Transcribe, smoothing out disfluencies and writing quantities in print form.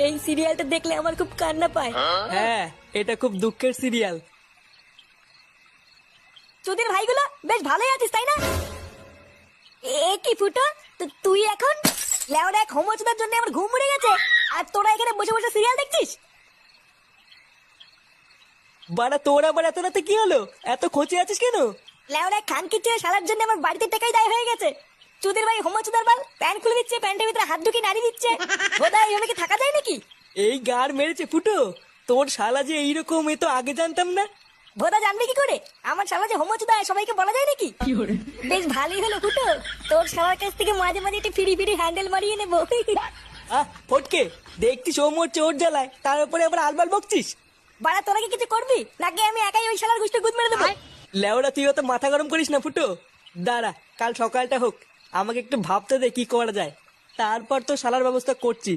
এই সিরিয়ালটা দেখলে আমার খুব কান্না পায়। হ্যাঁ, এটা খুব দুঃখের সিরিয়াল। তোদের ভাইগুলো বেশ ভালোই আছিস তাই না? এ কি ফুটো, তুই এখন লেওরা এক হোমোচোদার জন্য আমার ঘুম উড়ে গেছে, আর তোরা এখানে বসে বসে সিরিয়াল দেখছিস? বাড়া, তোর আবার এত রাতে কি হলো? এত খোঁচে আছিস কেন? লেওরা খানকি চেয়ে শালার জন্য আমার বাড়িতে টাকাই দায় হয়ে গেছে। চুদির ভাই হোমোচোদার বাল প্যান্ট খুলে দিচ্ছে, প্যান্টের ভিতরে হাত ঢুকিয়ে নাড়ি দিচ্ছে। বোধহয় এইভাবে কি থাকা যায় নাকি? এই গার মেরেছে ফুটো, তোর শালা যে এইরকম, এ তো আগে জানতাম না। ভোদা জানবে কি করে আমার শালা যে হোমোচোদা সবাইকে বলা যায় নাকি? বেশ ভালোই হলো ফুটো, তোর শালার কাছ থেকে মাঝে মাঝে একটু ফিরি ফিরি হ্যান্ডেল মারিয়ে নেবো। ফটকে, দেখছিস ও মরছে ওর জ্বালায়, তার উপরে আবার আলবাল বকছিস। বাড়া, তোরা কি কিছু করবি নাকি আমি একাই ওই শালার গুষ্টি গুদ মেরে দেবো? লেওরা, তুই অত মাথা গরম করিস না ফুটো। দাঁড়া, কাল সকালটা হোক, আমাকে একটু ভাবতে দে কি করা যায়, তারপর তো শালার ব্যবস্থা করছি।